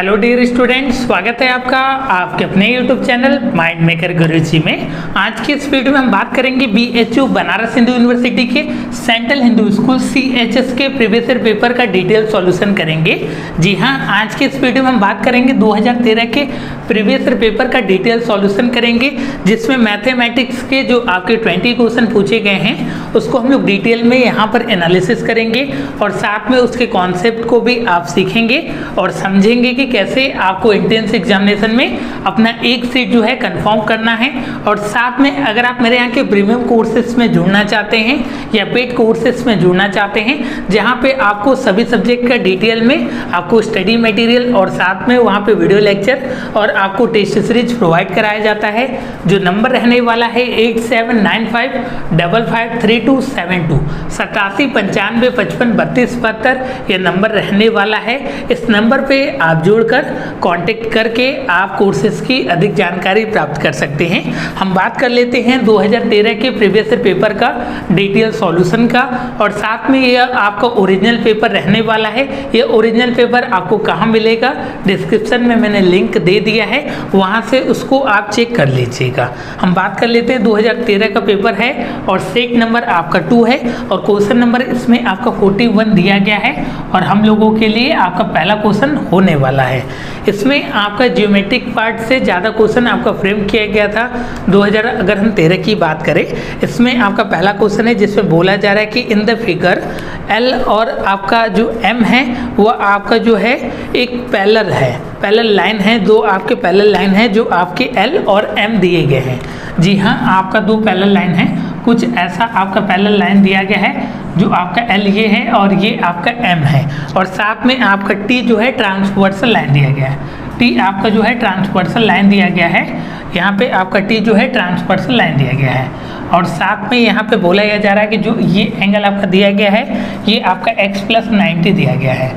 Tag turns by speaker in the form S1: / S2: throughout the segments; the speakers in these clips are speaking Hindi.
S1: हेलो डियर स्टूडेंट्स, स्वागत है आपका आपके अपने यूट्यूब चैनल माइंड मेकर गुरुजी में। आज की इस वीडियो में हम बात करेंगे BHU बनारस हिंदू यूनिवर्सिटी के सेंट्रल हिंदू स्कूल CHS के प्रीवियस ईयर पेपर का डिटेल सॉल्यूशन करेंगे। जी हाँ, आज की इस वीडियो में हम बात करेंगे 2013 के प्रीवियस ईयर पेपर का डिटेल सॉल्यूशन करेंगे, जिसमें मैथमेटिक्स के जो आपके 20 क्वेश्चन पूछे गए हैं उसको हम लोग डिटेल में यहाँ पर एनालिसिस करेंगे और साथ में उसके कॉन्सेप्ट को भी आप सीखेंगे और समझेंगे कि कैसे आपको एंट्रेंस एग्जामिनेशन में अपना एक सीट जो है कंफर्म करना है। और साथ में अगर आप मेरे यहाँ के प्रीमियम कोर्सेज में जुड़ना चाहते हैं या पेड कोर्सेज में जुड़ना चाहते हैं, जहाँ पे आपको सभी सब्जेक्ट का डिटेल में आपको स्टडी मटेरियल और साथ में वहाँ पे वीडियो लेक्चर और आपको टेस्ट सीरीज प्रोवाइड कराया जाता है, जो नंबर रहने वाला है 8795553272 8795553272 ये नंबर रहने वाला है। इस नंबर पे आप जोड़कर कांटेक्ट करके आप कोर्सेज की अधिक जानकारी प्राप्त कर सकते हैं। हम बात कर लेते हैं 2013 के प्रीवियस ईयर पेपर का डिटेल सॉल्यूशन का, और साथ में यह आपका ओरिजिनल पेपर रहने वाला है। यह ओरिजिनल पेपर आपको कहाँ मिलेगा, डिस्क्रिप्शन में मैंने लिंक दे दिया है, वहाँ से उसको आप चेक कर लीजिएगा। हम बात कर लेते हैं 2013 का पेपर है और सेट नंबर आपका 2 है और क्वेश्चन नंबर इसमें आपका 41 दिया गया है और हम लोगों के लिए आपका पहला क्वेश्चन होने वाला है। इसमें आपका ज्योमेट्रिक पार्ट से ज़्यादा क्वेश्चन आपका फ्रेम किया गया था 2013 की बात करें। इसमें आपका पहला क्वेश्चन है जिसमें बोला जा रहा है कि इन द फिगर L और आपका जो M है वह आपका जो है एक पैरेलल है, पैरेलल लाइन है, दो आपके पैरेलल लाइन है जो आपके L और M दिए गए हैं। जी हाँ, आपका दो पैरेलल लाइन है, कुछ ऐसा आपका पैरेलल लाइन दिया गया है जो आपका L ये है और ये आपका M है, और साथ में आपका T जो है ट्रांसवर्सल लाइन दिया गया है। T आपका जो है ट्रांसवर्सल लाइन दिया गया है, यहाँ पे आपका T जो है ट्रांसवर्सल लाइन दिया गया है। और साथ में यहाँ पे बोला जा रहा है कि जो ये एंगल आपका दिया गया है ये आपका x+90 दिया गया है,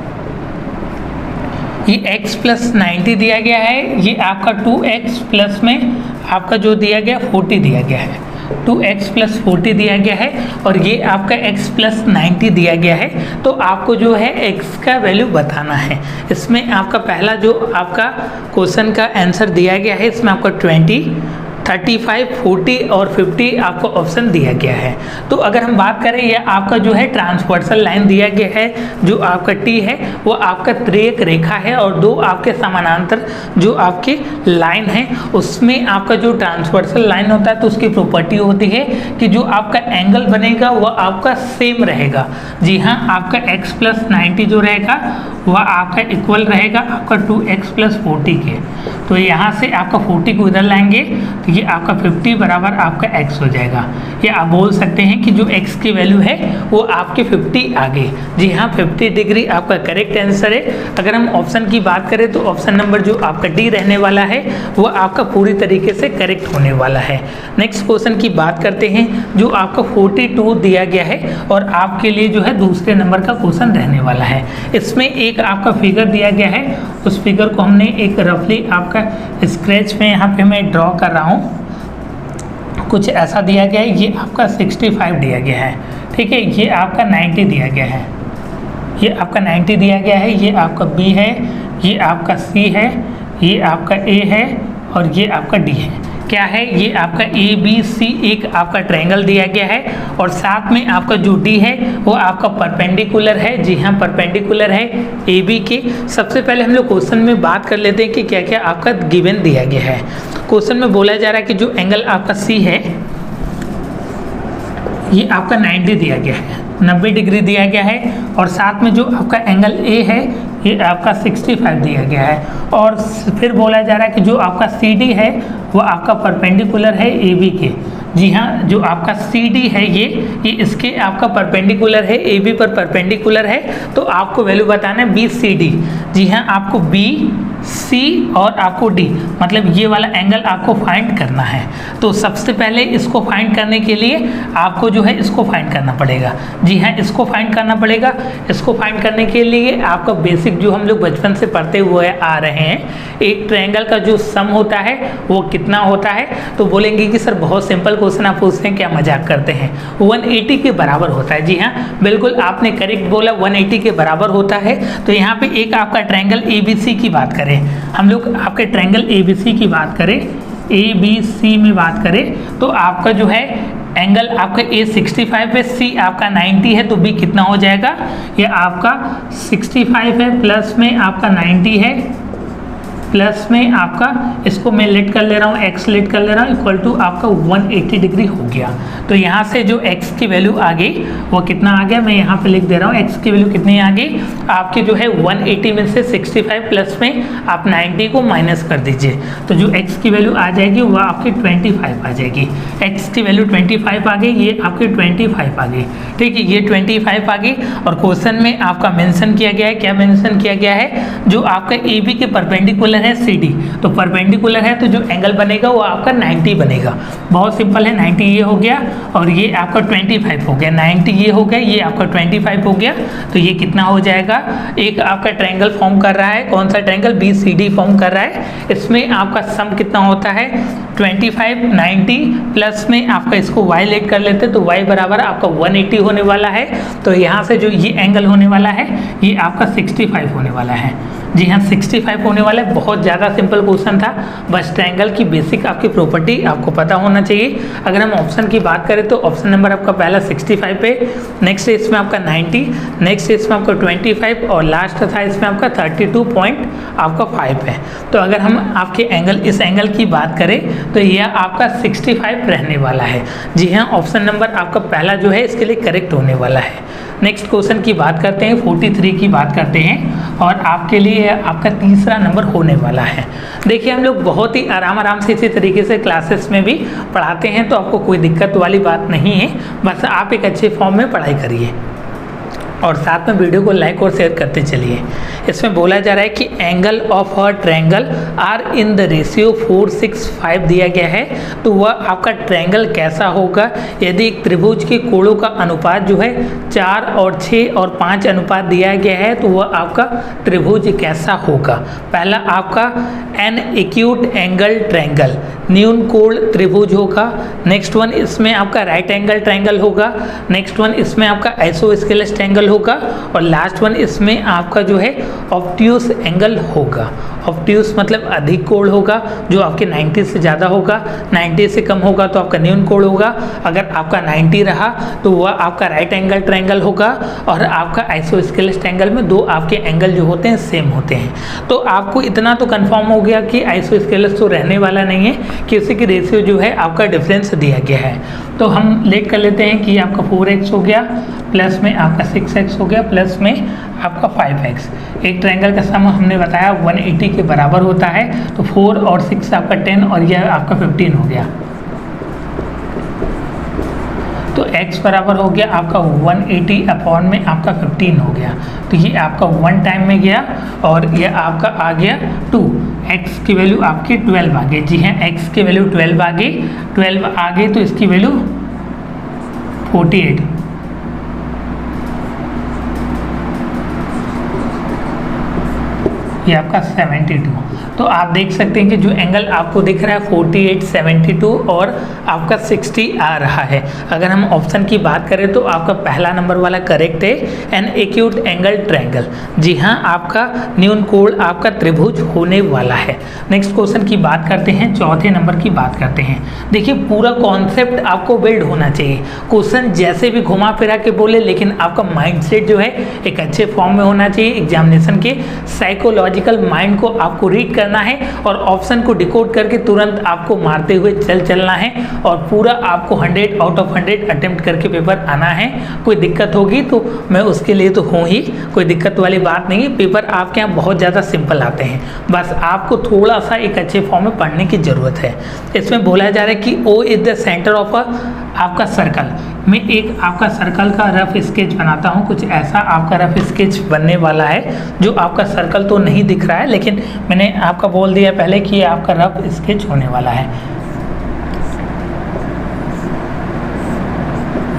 S1: ये x+90 दिया गया है। ये आपका 2x प्लस में आपका जो दिया गया 40 दिया गया है, 2x+40 दिया गया है और ये आपका x+90 दिया गया है। तो आपको जो है x का वैल्यू बताना है। इसमें आपका पहला जो आपका क्वेश्चन का आंसर दिया गया है, इसमें आपका 20, 35, 40 और 50 आपको ऑप्शन दिया गया है। तो अगर हम बात करें, यह आपका जो है ट्रांसवर्सल लाइन दिया गया है, जो आपका T है वो आपका त्रिक रेखा है और दो आपके समानांतर जो आपके लाइन है उसमें आपका जो ट्रांसवर्सल लाइन होता है तो उसकी प्रॉपर्टी होती है कि जो आपका एंगल बनेगा वह आपका सेम रहेगा। जी हाँ, आपका x+90 जो रहेगा वह आपका इक्वल रहेगा आपका 2x+40 के। तो यहाँ से आपका 40 को इधर लाएंगे तो ये आपका 50 बराबर आपका x हो जाएगा। या आप बोल सकते हैं कि जो x की वैल्यू है वो आपके 50 आगे। जी हाँ, 50 डिग्री आपका करेक्ट आंसर है। अगर हम ऑप्शन की बात करें तो ऑप्शन नंबर जो आपका D रहने वाला है वो आपका पूरी तरीके से करेक्ट होने वाला है। नेक्स्ट क्वेश्चन की बात करते हैं, जो आपका 42 दिया गया है और आपके लिए जो है दूसरे नंबर का क्वेश्चन रहने वाला है। इसमें एक आपका फिगर दिया गया है, उस फिगर को हमने एक रफली आपका स्केच में यहाँ पे मैं ड्रॉ कर रहा हूँ। कुछ ऐसा दिया गया है, ये आपका 65 दिया गया है, ठीक है। ये आपका 90 दिया गया है, ये आपका 90 दिया गया है। ये आपका B है, ये आपका C है, ये आपका A है और ये आपका D है। क्या है, ये आपका ABC एक आपका ट्रायंगल दिया गया है और साथ में आपका जो D है वो आपका परपेंडिकुलर है। जी हाँ, परपेंडिकुलर है AB के। सबसे पहले हम लोग क्वेश्चन में बात कर लेते हैं कि क्या क्या आपका गिवन दिया गया है। क्वेश्चन में बोला जा रहा है कि जो एंगल आपका C है ये आपका 90 दिया गया है, 90 डिग्री दिया गया है, और साथ में जो आपका एंगल A है ये आपका 65 दिया गया है। और फिर बोला जा रहा है कि जो आपका CD है वो आपका परपेंडिकुलर है AB के। जी हाँ, जो आपका CD है ये इसके आपका परपेंडिकुलर है, AB पर परपेंडिकुलर है। तो आपको वैल्यू बताना है BCD। जी हाँ, आपको B, C और आपको D, मतलब ये वाला एंगल आपको फाइंड करना है। तो सबसे पहले इसको फाइंड करने के लिए आपको जो है इसको फाइंड करना पड़ेगा। जी हाँ, इसको फाइंड करना पड़ेगा। इसको फाइंड करने के लिए आपका बेसिक जो हम लोग बचपन से पढ़ते हुए आ रहे हैं, एक ट्रायंगल का जो सम होता है वो कितना होता है, तो बोलेंगे कि सर बहुत सिंपल क्वेश्चन आप पूछते हैं, क्या मजाक करते हैं। 180 के बराबर होता है। जी हाँ, बिल्कुल आपने करेक्ट बोला, 180 के बराबर होता है। तो यहाँ पे एक आपका ट्रायंगल ABC की बात करें हम लोग आपके ट्रायंगल ABC की बात करें, ABC में बात करें तो आपका जो है एंगल आपका A 65 है, C आपका 90 है, तो B कितना हो जाएगा, ये आपका 65 है प्लस में आपका 90 है, प्लस में आपका इसको मैं लेट कर ले रहा हूँ, x लेट कर ले रहा हूँ, इक्वल टू आपका 180 डिग्री हो गया। तो यहाँ से जो x की वैल्यू आ गई वो कितना आ गया, मैं यहाँ पे लिख दे रहा हूँ, x की वैल्यू कितनी आ गई आपकी जो है 180 में से 65 प्लस में आप 90 को माइनस कर दीजिए, तो जो x की वैल्यू आ जाएगी वो आपकी 25 आ जाएगी। x की वैल्यू 25 आ गई, ये आपकी 25 आ गई, ठीक है, ये 25 आ गई। और क्वेश्चन में आपका मेंशन किया गया है, क्या मेंशन किया गया है, जो आपका AB के परपेंडिकुलर है CD, तो परपेंडिकुलर है तो जो एंगल बनेगा वो आपका 90 बनेगा। बहुत सिंपल है, 90 ये हो गया और ये आपका 25 हो गया, 90 ये हो गया, ये आपका 25 हो गया, तो ये कितना हो जाएगा, एक आपका ट्रायंगल फॉर्म कर रहा है, कौन सा ट्रायंगल, BCD फॉर्म कर रहा है। इसमें आपका सम कितना होता है 25 90 प्लस में आपका इसको y लेट कर लेते तो y बराबर आपका 180 होने वाला है, तो यहाँ से जो ये एंगल होने वाला है ये आपका 65 होने वाला है। जी हाँ, 65 होने वाला है। बहुत ज़्यादा सिंपल क्वेश्चन था, बस ट्रायंगल की बेसिक आपकी प्रॉपर्टी आपको पता होना चाहिए। अगर हम ऑप्शन की बात करें तो ऑप्शन नंबर आपका पहला 65 पे, नेक्स्ट इसमें आपका 90, नेक्स्ट इसमें आपका 25 और लास्ट था इसमें आपका 32.5 है। तो अगर हम आपके एंगल इस एंगल की बात करें तो यह आपका 65 रहने वाला है। जी हाँ, ऑप्शन नंबर आपका पहला जो है इसके लिए करेक्ट होने वाला है। नेक्स्ट क्वेश्चन की बात करते हैं, 43 की बात करते हैं और आपके लिए आपका तीसरा नंबर होने वाला है। देखिए हम लोग बहुत ही आराम से इसी तरीके से क्लासेस में भी पढ़ाते हैं, तो आपको कोई दिक्कत वाली बात नहीं है, बस आप एक अच्छे फॉर्म में पढ़ाई करिए और साथ में वीडियो को लाइक और शेयर करते चलिए। इसमें बोला जा रहा है कि angle of a triangle are in the ratio 465 दिया गया है, तो वह आपका ट्रायंगल कैसा होगा यदि एक त्रिभुज के कोणों का अनुपात जो है 4 और 6 और 5 अनुपात दिया गया है, तो वह आपका त्रिभुज कैसा होगा। पहला आपका एन एक्यूट एंगल ट्रायंगल, न्यून कोण त्रिभुज होगा। नेक्स्ट वन इसमें आपका राइट एंगल ट्रायंगल होगा। नेक्स्ट वन इसमें आपका आइसोस्केलेस ट्रायंगल होगा और लास्ट वन इसमें आपका जो है ऑब्ट्यूस एंगल होगा। ऑब्ट्यूस मतलब अधिक कोण होगा, जो आपके 90 से ज़्यादा होगा, 90 से कम होगा तो आपका न्यून कोण होगा। अगर आपका 90 रहा तो वह आपका राइट एंगल ट्रायंगल होगा और आपका आइसोस्केलेस ट्रायंगल में दो आपके एंगल जो होते हैं सेम होते हैं। तो आपको इतना तो कंफर्म हो गया कि आइसोस्केलेस तो रहने वाला नहीं है, कि उसी की रेशियो जो है आपका डिफरेंस दिया गया है। तो हम लेट कर लेते हैं कि आपका 4x हो गया, प्लस में आपका 6x हो गया, प्लस में आपका 5x। एक ट्रायंगल का सम हमने बताया 180 के बराबर होता है, तो 4 और 6 आपका 10 और यह आपका 15 हो गया। तो x बराबर हो गया आपका 180 अपॉन में आपका 15 हो गया, तो ये आपका 1 टाइम में गया और ये आपका आ गया 2। x की वैल्यू आपकी 12 आ गई। जी हाँ, x की वैल्यू 12 आ गई, 12 आ गई तो इसकी वैल्यू 48। ये आपका 72। तो आप देख सकते हैं कि जो एंगल आपको दिख रहा है 48, 72 और आपका 60 आ रहा है। अगर हम ऑप्शन की बात करें तो आपका पहला नंबर वाला करेक्ट है, एन एक्यूट एंगल ट्रायंगल। जी हाँ, आपका न्यून कोण आपका त्रिभुज होने वाला है। नेक्स्ट क्वेश्चन की बात करते हैं, चौथे नंबर की बात करते हैं। देखिए पूरा कॉन्सेप्ट आपको बिल्ड होना चाहिए, क्वेश्चन जैसे भी घुमा फिरा के बोले, लेकिन आपका माइंडसेट जो है एक अच्छे फॉर्म में होना चाहिए। एग्जामिनेशन के साइकोलॉजिकल माइंड को आपको रीड करना है और ऑप्शन को डिकोड करके तुरंत आपको मारते हुए चलना है और पूरा आपको 100 आउट ऑफ 100 अटेम्प्ट करके पेपर आना है। कोई दिक्कत होगी तो मैं उसके लिए तो हूँ ही, कोई दिक्कत वाली बात नहीं है। पेपर आपके यहाँ बहुत ज़्यादा सिंपल आते हैं, बस आपको थोड़ा सा एक अच्छे फॉर्म में पढ़ने की ज़रूरत है। इसमें बोला जा रहा है कि O is the centre of आपका सर्कल। मैं एक आपका सर्कल का रफ स्केच बनाता हूँ, कुछ ऐसा आपका रफ स्केच बनने वाला है, जो आपका सर्कल तो नहीं दिख रहा है, लेकिन मैंने आपका बोल दिया पहले कि ये आपका रफ स्केच होने वाला है।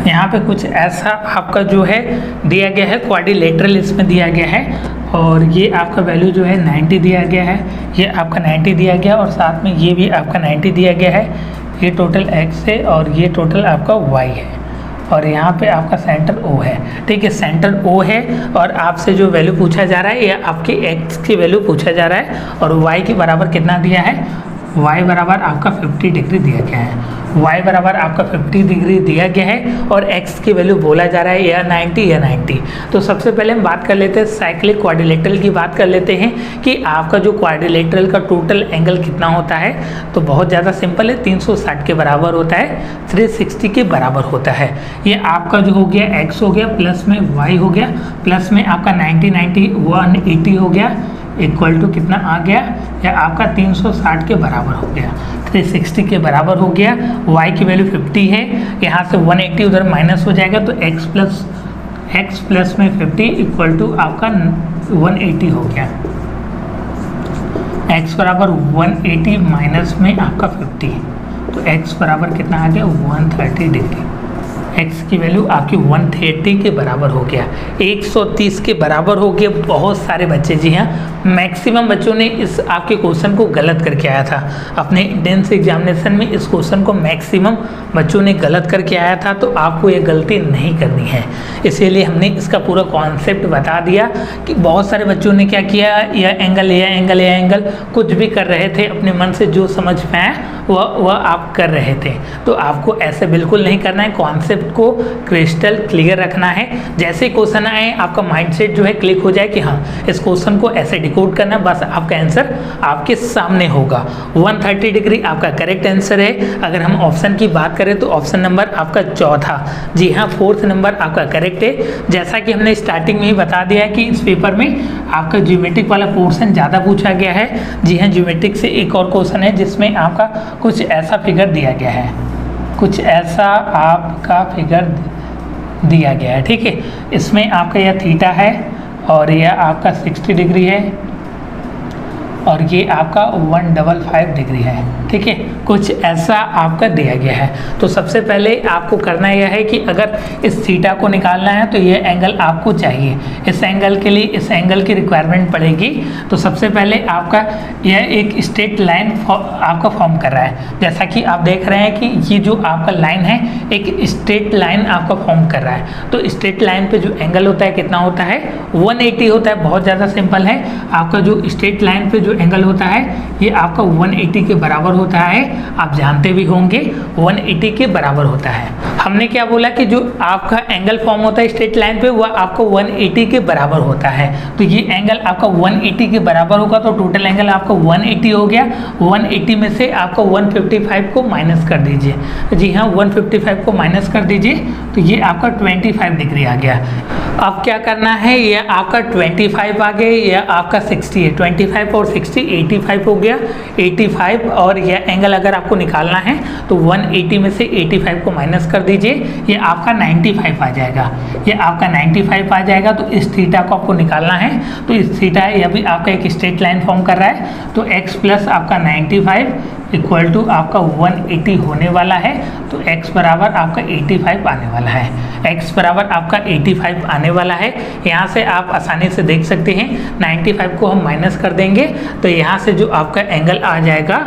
S1: यहाँ पे कुछ ऐसा आपका जो है दिया गया है, क्वाड्रिलेटरल इसमें दिया गया है और ये आपका वैल्यू जो है 90 दिया गया है, ये आपका 90 दिया गया और साथ में ये भी आपका 90 दिया गया है। ये टोटल x है और ये टोटल आपका y है और यहाँ पे आपका सेंटर O है। ठीक है, सेंटर O है और आपसे जो वैल्यू पूछा जा रहा है ये आपके x की वैल्यू पूछा जा रहा है और y के बराबर कितना दिया है, y बराबर आपका 50 डिग्री दिया गया है, y बराबर आपका 50 डिग्री दिया गया है और x की वैल्यू बोला जा रहा है या 90 या 90। तो सबसे पहले हम बात कर लेते हैं साइक्लिक क्वाड्रिलेटरल की बात कर लेते हैं कि आपका जो क्वाड्रिलेटरल का टोटल एंगल कितना होता है। तो बहुत ज़्यादा सिंपल है, 360 के बराबर होता है, 360 के बराबर होता है। ये आपका जो हो गया x हो गया, प्लस में y हो गया, प्लस में आपका 90 90 180 हो गया, इक्वल टू कितना आ गया, या आपका 360 के बराबर हो गया, 360 के बराबर हो गया। y की वैल्यू 50 है, यहाँ से 180 उधर माइनस हो जाएगा तो x प्लस में 50 इक्वल टू आपका 180 हो गया। x बराबर 180 माइनस में आपका 50, तो x बराबर कितना आ गया, 130 डिग्री। x की वैल्यू आपकी 130 के बराबर हो गया, 130 के बराबर हो गया। बहुत सारे बच्चे, जी हाँ, मैक्सिमम बच्चों ने इस आपके क्वेश्चन को गलत करके आया था अपने एंट्रेंस एग्जामिनेशन में। इस क्वेश्चन को मैक्सिमम बच्चों ने गलत करके आया था, तो आपको ये गलती नहीं करनी है। इसीलिए हमने इसका पूरा कॉन्सेप्ट बता दिया कि बहुत सारे बच्चों ने क्या किया, यह एंगल यह एंगल यह एंगल कुछ भी कर रहे थे, अपने मन से जो समझ में आया वह आप कर रहे थे। तो आपको ऐसे बिल्कुल नहीं करना है, कॉन्सेप्ट को क्रिस्टल क्लियर रखना है। जैसे क्वेश्चन आए आपका माइंडसेट जो है क्लिक हो जाए कि हाँ इस क्वेश्चन को ऐसे डिकोड करना, बस आपका आंसर आपके सामने होगा। 130 डिग्री आपका करेक्ट आंसर है। अगर हम ऑप्शन की बात करें तो ऑप्शन नंबर आपका चौथा, जी हाँ, 4th नंबर आपका करेक्ट है। जैसा कि हमने स्टार्टिंग में ही बता दिया है कि इस पेपर में आपका ज्योमेट्रिक वाला पोर्शन ज़्यादा पूछा गया है। जी हाँ, ज्योमेट्रिक से एक और क्वेश्चन है जिसमें आपका कुछ ऐसा फिगर दिया गया है, कुछ ऐसा आपका फिगर दिया गया है। ठीक है, इसमें आपका यह थीटा है और यह आपका 60 डिग्री है और ये आपका 155 डिग्री है। ठीक है, कुछ ऐसा आपका दिया गया है। तो सबसे पहले आपको करना यह है कि अगर इस थीटा को निकालना है तो ये एंगल आपको चाहिए। इस एंगल के लिए इस एंगल की रिक्वायरमेंट पड़ेगी। तो सबसे पहले आपका यह एक स्ट्रेट लाइन आपका फॉर्म कर रहा है। जैसा कि आप देख रहे हैं कि ये जो आपका लाइन है एक स्ट्रेट लाइन आपका फॉर्म कर रहा है। तो स्ट्रेट लाइन पे जो एंगल होता है कितना होता है, 180 होता है। बहुत ज़्यादा सिंपल है। आपका जो स्ट्रेट लाइन पे जो एंगल होता है ये आपका 180 के बराबर होता है। आप जानते भी होंगे 180 के बराबर होता है। हमने क्या बोला कि जो आपका एंगल फॉर्म होता है स्ट्रेट लाइन पे वह आपको 180 के बराबर होता है। तो ये एंगल आपका 180 के बराबर होगा तो टोटल एंगल आपका 180 हो गया। 180 में से आपको 155 को माइनस कर दीजिए। जी हाँ, 155 को माइनस कर दीजिए तो ये आपका 25 डिग्री आ गया। अब क्या करना है, ये आपका 25 आ गया, यह आपका 60 है। 25 और 60 85 हो गया। 85 और यह एंगल अगर आपको निकालना है तो 180 में से 85 को माइनस कर दीजिए, ये आपका 95 आ जाएगा। ये आपका 95 आ जाएगा। तो इस थीटा को आपको निकालना है तो इस थीटा है यह भी आपका एक स्ट्रेट लाइन फॉर्म कर रहा है। तो x प्लस आपका 95 इक्वल टू आपका 180 होने वाला है। तो x बराबर आपका 85 आने वाला है। x बराबर आपका 85 आने वाला है। यहाँ से आप आसानी से देख सकते हैं 95 को हम माइनस कर देंगे तो यहाँ से जो आपका एंगल आ जाएगा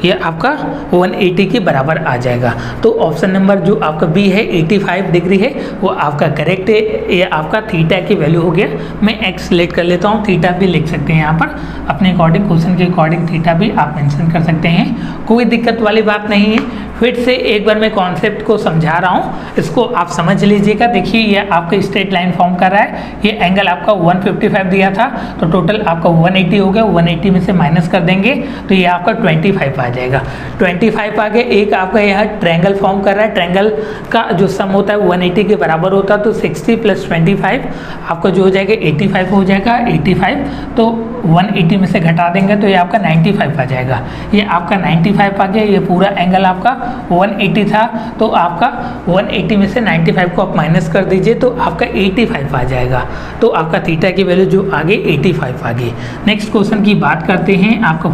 S1: ये आपका 180 के बराबर आ जाएगा। तो ऑप्शन नंबर जो आपका बी है 85 डिग्री है वो आपका करेक्ट है। ये आपका थीटा की वैल्यू हो गया। मैं एक्स सिलेक्ट कर लेता हूँ, थीटा भी लिख सकते हैं यहाँ पर अपने अकॉर्डिंग, क्वेश्चन के अकॉर्डिंग थीटा भी आप मेंशन कर सकते हैं, कोई दिक्कत वाली बात नहीं है। फिर से एक बार मैं कॉन्सेप्ट को समझा रहा हूँ, इसको आप समझ लीजिएगा। देखिए ये आपका स्ट्रेट लाइन फॉर्म कर रहा है। ये एंगल आपका 155 दिया था तो टोटल आपका 180 हो गया। 180 में से माइनस कर देंगे तो ये आपका 25 आ जाएगा। 25 आ गया। एक आपका यह ट्रायंगल फॉर्म कर रहा है। ट्रायंगल का जो सम होता है 180 के बराबर होता है। तो 60 प्लस 25 आपका जो हो जाएगा 85 हो जाएगा। 85 तो 180 में से घटा देंगे तो ये आपका 95 आ जाएगा। ये आपका 95 आ गया। ये पूरा एंगल आपका 180 था तो आपका 180 में से 95 को आप माइनस कर दीजिए तो आपका 85 आ जाएगा। तो आपका थीटा की वैल्यू जो आगे 85 आ गई। नेक्स्ट क्वेश्चन की बात करते हैं। आपका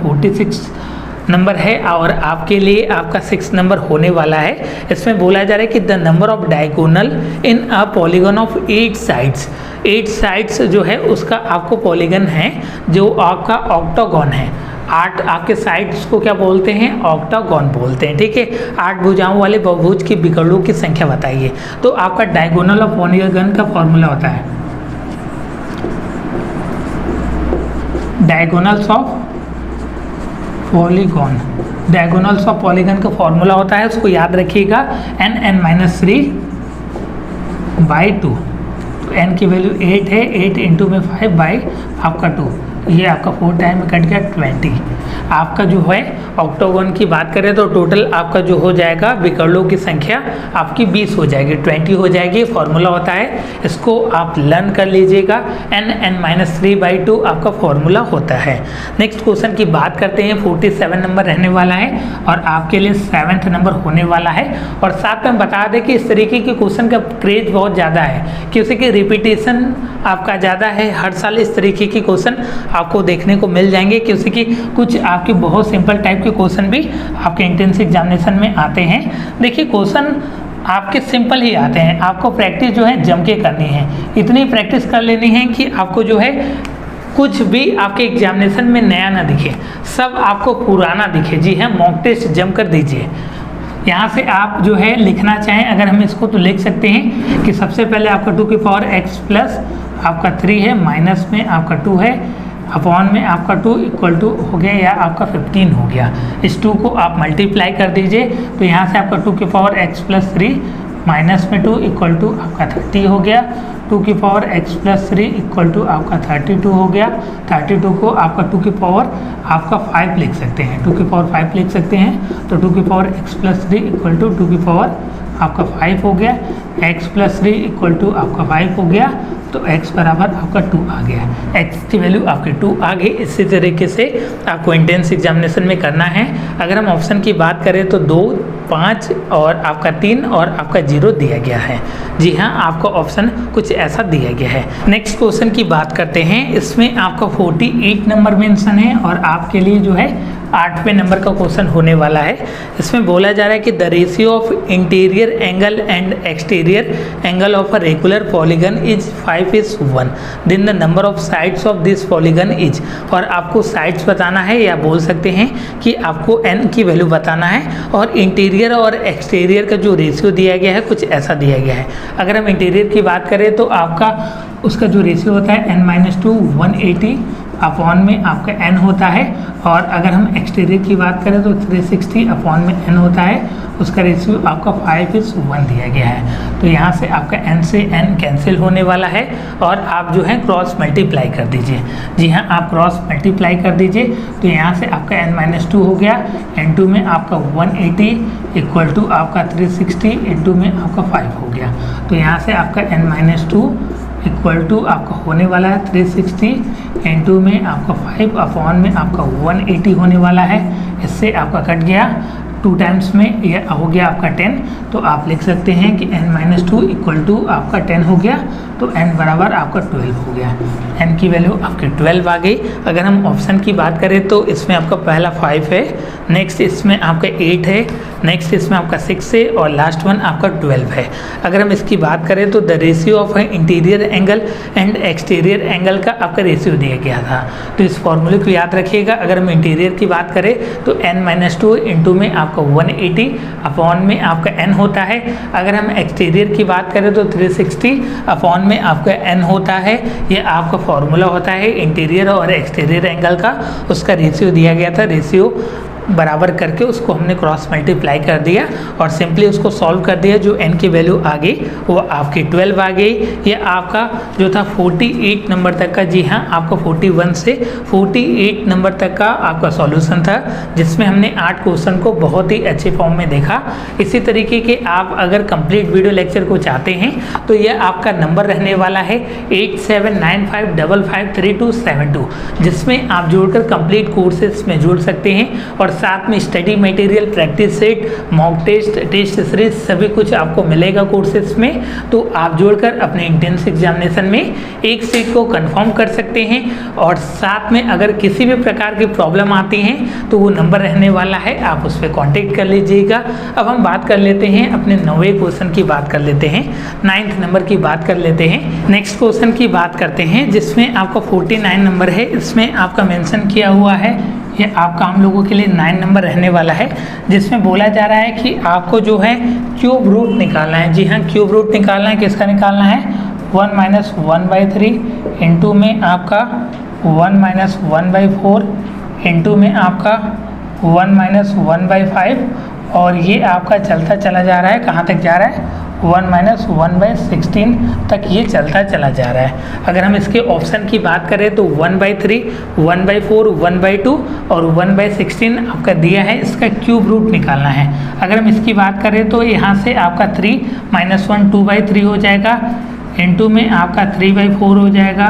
S1: नंबर है और आपके लिए आपका 6 नंबर होने वाला है। इसमें बोला जा रहा है कि the number of diagonal in a polygon of 8 sides, 8 sides जो है उसका आपको पॉलीगन है जो आपका ऑक्टागन है। 8 आपके साइड्स को क्या बोलते हैं? ऑक्टागन बोलते हैं, ठीक है। 8 भुजाओं वाले बहुभुज की विकर्णों की संख्या बताइए। तो आपका डायगोनल ऑफ पॉलीगन का फॉर्मूला होता है diagonals of polygon, diagonals of polygon का फॉर्मूला होता है, उसको याद रखिएगा, n/3/2। तो n की वैल्यू 8 है, 8 इंटू में 5 बाई आपका 2, ये आपका 4 टाइम में कट गया 20। आपका जो है ऑक्टागन की बात करें तो टोटल आपका जो हो जाएगा विकर्णों की संख्या आपकी 20 हो जाएगी, 20 हो जाएगी। फॉर्मूला होता है, इसको आप लर्न कर लीजिएगा, n/3/2 आपका फॉर्मूला होता है। नेक्स्ट क्वेश्चन की बात करते हैं। 47 नंबर रहने वाला है और आपके लिए 7th नंबर होने वाला है। और साथ में बता दें कि इस तरीके के क्वेश्चन का क्रेज बहुत ज़्यादा है, क्योंकि रिपीटेशन आपका ज़्यादा है। हर साल इस तरीके के क्वेश्चन आपको देखने को मिल जाएंगे, क्योंकि कुछ आपके बहुत सिंपल टाइप के क्वेश्चन भी आपके एंट्रेंस एग्जामिनेशन में आते हैं। देखिए क्वेश्चन आपके सिंपल ही आते हैं, आपको प्रैक्टिस जो है जम के करनी है, इतनी प्रैक्टिस कर लेनी है कि आपको जो है कुछ भी आपके एग्जामिनेशन में नया ना दिखे, सब आपको पुराना दिखे। जी हाँ, मॉक टेस्ट जम कर दीजिए। यहाँ से आप जो है लिखना चाहें अगर हम इसको तो लिख सकते हैं कि सबसे पहले आपका 2 की पावर x प्लस आपका 3 है, माइनस में आपका 2 है, अपॉन में आपका 2 इक्वल टू हो गया या आपका 15 हो गया। इस 2 को आप मल्टीप्लाई कर दीजिए, तो यहाँ से आपका 2 की पावर x प्लस 3 माइनस में 2 इक्वल टू आपका 30 हो गया। 2 की power x plus 3 equal to आपका 32 हो गया। 32 को आपका 2 की पावर आपका 5 लिख सकते हैं, 2 की पावर 5 लिख सकते हैं। तो 2 की power x plus 3 equal to 2 की पावर आपका 5 हो गया। x प्लस 3 इक्वल टू आपका 5 हो गया, तो x बराबर आपका 2 आ गया। x की वैल्यू आपकी 2 आ गई। इसी तरीके से आपको एंट्रेंस एग्जामिनेशन में करना है। अगर हम ऑप्शन की बात करें तो 2, 5 और आपका 3 और आपका 0 दिया गया है। जी हाँ, आपका ऑप्शन कुछ ऐसा दिया गया है। नेक्स्ट क्वेश्चन की बात करते हैं। इसमें आपका 48 नंबर मेंशन है और आपके लिए जो है 8वें नंबर का क्वेश्चन होने वाला है। इसमें बोला जा रहा है कि the ratio of interior angle and exterior angle of a regular polygon is 5:1, then the number of sides of this polygon is. और आपको साइड्स बताना है, या बोल सकते हैं कि आपको n की वैल्यू बताना है, और इंटीरियर और एक्सटीरियर का जो रेशियो दिया गया है कुछ ऐसा दिया गया है। अगर हम इंटीरियर की बात करें तो आपका उसका जो रेशियो होता है n-2 180 अपॉन में आपका n होता है। और अगर हम एक्सटीरियर की बात करें तो 360 अपॉन में n होता है, उसका रेशियो आपका 5:1 दिया गया है। तो यहाँ से आपका n से n कैंसिल होने वाला है और आप जो है क्रॉस मल्टीप्लाई कर दीजिए। जी हाँ, आप क्रॉस मल्टीप्लाई कर दीजिए, तो यहाँ से आपका n-2 हो गया, n2 में आपका 180 इक्वल टू आपका 360 इंटू में आपका 5 हो गया। तो यहाँ से आपका n-2 इक्वल टू आपका होने वाला है 360 इंटू में आपका 5 अपॉन में आपका 180 होने वाला है। इससे आपका कट गया 2 टाइम्स में, यह हो गया आपका 10। तो आप लिख सकते हैं कि n-2 इक्वल टू आपका 10 हो गया, तो n बराबर आपका 12 हो गया। n की वैल्यू आपकी 12 आ गई। अगर हम ऑप्शन की बात करें तो इसमें आपका पहला 5 है, नेक्स्ट इसमें आपका 8 है, नेक्स्ट इसमें आपका 6 है और लास्ट वन आपका 12 है। अगर हम इसकी बात करें तो the ratio of interior angle and exterior angle का आपका रेशियो दिया गया था। तो इस फॉर्मूले को याद रखिएगा। अगर हम इंटीरियर की बात करें तो n-2 इंटू में आपका 180 अपॉन में आपका n होता है। अगर हम एक्सटीरियर की बात करें तो 360 अपॉन में आपका n होता है। ये आपका फॉर्मूला होता है इंटीरियर और एक्सटीरियर एंगल का, उसका रेशियो दिया गया था। रेशियो बराबर करके उसको हमने क्रॉस मल्टीप्लाई कर दिया और सिंपली उसको सॉल्व कर दिया। जो n की वैल्यू आ गई वो आपकी 12 आ गई। ये आपका जो था 48 नंबर तक का, जी हाँ, आपका 41 से 48 नंबर तक का आपका सॉल्यूशन था, जिसमें हमने 8 क्वेश्चन को बहुत ही अच्छे फॉर्म में देखा। इसी तरीके के आप अगर कंप्लीट वीडियो लेक्चर को चाहते हैं तो यह आपका नंबर रहने वाला है 8795553272, जिसमें आप जोड़कर कंप्लीट कोर्सेज में जुड़ सकते हैं और साथ में study material, practice set, mock test, test series सभी कुछ आपको मिलेगा कोर्सेज में। तो आप जोड़कर अपने एंट्रेंस एग्जामिनेशन में एक सीट को कंफर्म कर सकते हैं। और साथ में अगर किसी भी प्रकार की प्रॉब्लम आती हैं तो वो नंबर रहने वाला है, आप उस पर कॉन्टेक्ट कर लीजिएगा। अब हम बात कर लेते हैं अपने 9वें क्वेश्चन की बात कर लेते हैं, 9th नंबर की बात कर लेते हैं। नेक्स्ट क्वेश्चन की बात करते हैं जिसमें आपका 49 नंबर है। इसमें आपका मेंशन किया हुआ है, ये आपका हम लोगों के लिए 9 नंबर रहने वाला है, जिसमें बोला जा रहा है कि आपको जो है क्यूब रूट निकालना है। जी हाँ, क्यूब रूट निकालना है। किसका निकालना है? 1 - 1/3 इंटू में आपका 1 - 1/4 इंटू में आपका 1 - 1/5 और ये आपका चलता चला जा रहा है। कहाँ तक जा रहा है? 1 - 1/16 तक ये चलता चला जा रहा है। अगर हम इसके ऑप्शन की बात करें तो 1/3, 1/4, 1/2 और 1/16 आपका दिया है। इसका क्यूब रूट निकालना है। अगर हम इसकी बात करें तो यहाँ से आपका 3 - 1 2/3 हो जाएगा, इंटू में आपका 3/4 हो जाएगा,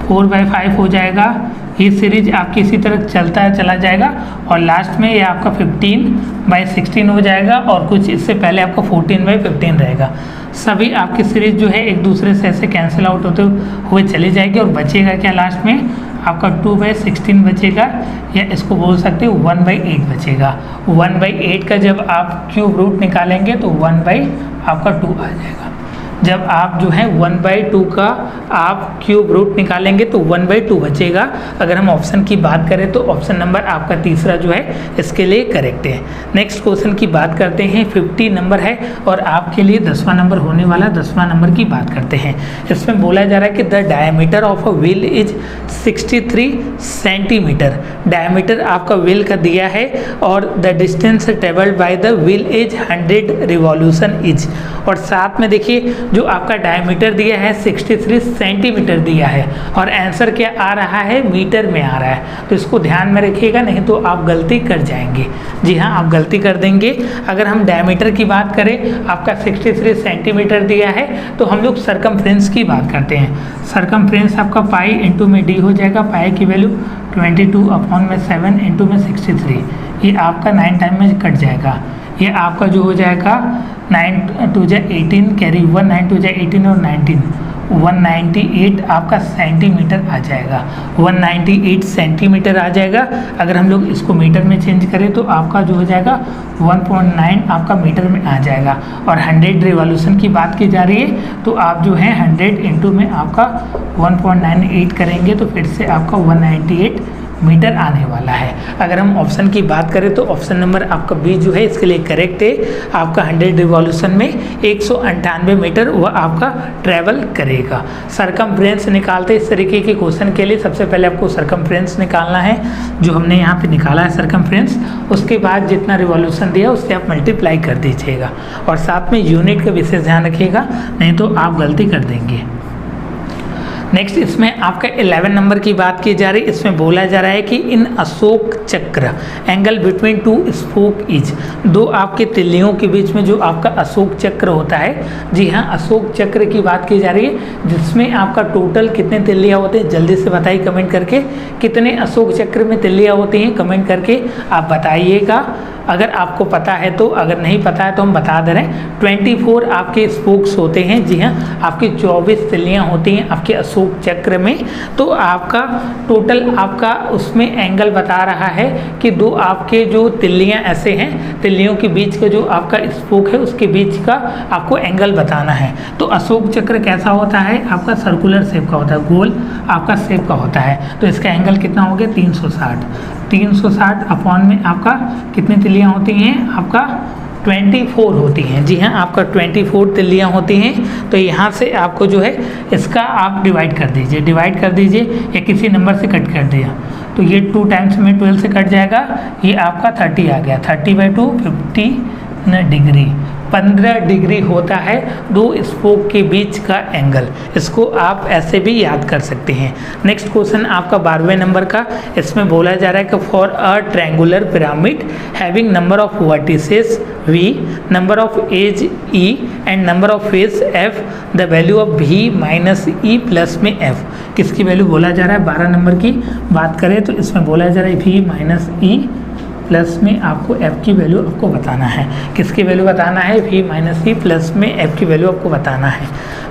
S1: 4/5 हो जाएगा। ये सीरीज आपकी इसी तरह चलता चला जाएगा और लास्ट में ये आपका 15/16 हो जाएगा और कुछ इससे पहले आपका 14/15 रहेगा। सभी आपकी सीरीज जो है एक दूसरे से ऐसे कैंसिल आउट होते हुए चली जाएगी और बचेगा क्या लास्ट में? आपका 2/16 बचेगा, या इसको बोल सकते हो 1/8 बचेगा। 1/8 का जब आप क्यूब रूट निकालेंगे तो 1/2 आ जाएगा। जब आप जो है 1/2 का आप क्यूब रूट निकालेंगे तो 1/2 बचेगा। अगर हम ऑप्शन की बात करें तो ऑप्शन नंबर आपका तीसरा जो है इसके लिए करेक्ट है। नेक्स्ट क्वेश्चन की बात करते हैं, 50 नंबर है और आपके लिए 10वां नंबर होने वाला। 10वां नंबर की बात करते हैं। इसमें बोला जा रहा है कि the diameter of a wheel is 63 centimetre. Diameter आपका व्हील का दिया है और the distance travelled by the wheel is 100 revolution is. और साथ में देखिए जो आपका डायमीटर दिया है 63 सेंटीमीटर दिया है और आंसर क्या आ रहा है? मीटर में आ रहा है। तो इसको ध्यान में रखिएगा, नहीं तो आप गलती कर जाएंगे। जी हाँ, आप गलती कर देंगे। अगर हम डायमीटर की बात करें, आपका 63 सेंटीमीटर दिया है तो हम लोग सरकमफ्रेंस की बात करते हैं। सरकमफ्रेंस आपका पाई इंटू में डी हो जाएगा। पाई की वैल्यू 22/7 इंटू में 63, ये आपका 9 टाइम में कट जाएगा। ये आपका जो हो जाएगा 9 2 जा 18 कैरी 1, 9 2 जा 18 और 19, 198 आपका सेंटीमीटर आ जाएगा। 198 सेंटीमीटर आ जाएगा। अगर हम लोग इसको मीटर में चेंज करें तो आपका जो हो जाएगा 1.9 आपका मीटर में आ जाएगा। और 100 रिवॉल्यूशन की बात की जा रही है तो आप जो है 100 इंटू में आपका 1.98 करेंगे तो फिर से आपका 198 मीटर आने वाला है। अगर हम ऑप्शन की बात करें तो ऑप्शन नंबर आपका बी जो है इसके लिए करेक्ट है। आपका 100 रिवॉल्यूशन में 198 मीटर वह आपका ट्रैवल करेगा। सरकमफ्रेंस निकालते इस तरीके के क्वेश्चन के लिए सबसे पहले आपको सरकमफ्रेंस निकालना है, जो हमने यहाँ पे निकाला है सरकमफ्रेंस। उसके बाद जितना रिवॉल्यूशन दिया उससे आप मल्टीप्लाई कर दीजिएगा और साथ में यूनिट का विशेष ध्यान रखिएगा, नहीं तो आप गलती कर देंगे। नेक्स्ट इसमें आपका 11 नंबर की बात की जा रही है। इसमें बोला जा रहा है कि इन अशोक चक्र एंगल बिटवीन 2 स्पोक इज। दो आपके तिल्लियों के बीच में जो आपका अशोक चक्र होता है, जी हाँ, अशोक चक्र की बात की जा रही है, जिसमें आपका टोटल कितने तिल्लियाँ होते हैं जल्दी से बताइए कमेंट करके। कितने अशोक चक्र में तिल्लियाँ होती हैं कमेंट करके आप बताइएगा अगर आपको पता है तो। अगर नहीं पता है तो हम बता दे रहे हैं। 24 आपके स्पोक्स होते हैं। जी हाँ, आपकी 24 तिल्लियाँ होती हैं आपके अशोक चक्र में। तो आपका टोटल आपका उसमें एंगल बता रहा है कि दो आपके जो तिल्लियाँ ऐसे हैं, तिल्लियों के बीच का जो आपका स्पोक है उसके बीच का आपको एंगल बताना है। तो अशोक चक्र कैसा होता है? आपका सर्कुलर शेप का होता है, गोल आपका शेप का होता है। तो इसका एंगल कितना हो गया? 360। 360 अपॉन में आपका कितनी तिल्लियाँ होती हैं? आपका 24 होती हैं। जी हाँ, आपका 24 तिल्लियाँ होती हैं। तो यहाँ से आपको जो है इसका आप डिवाइड कर दीजिए, डिवाइड कर दीजिए या किसी नंबर से कट कर दिया तो ये 2 टाइम्स में 12 से कट जाएगा। ये आपका 30 आ गया। 30/2 50 डिग्री। 15 डिग्री होता है दो स्पोक के बीच का एंगल। इसको आप ऐसे भी याद कर सकते हैं। नेक्स्ट क्वेश्चन आपका 12वें नंबर का। इसमें बोला जा रहा है कि for a triangular pyramid having number of vertices v, number of edge e and number of face f, the value of v minus e plus में f। किसकी वैल्यू बोला जा रहा है? 12 नंबर की बात करें तो इसमें बोला जा रहा है v माइनस e प्लस में आपको एफ की वैल्यू आपको बताना है। किसकी वैल्यू बताना है? वी माइनस सी प्लस में एफ की वैल्यू आपको बताना है।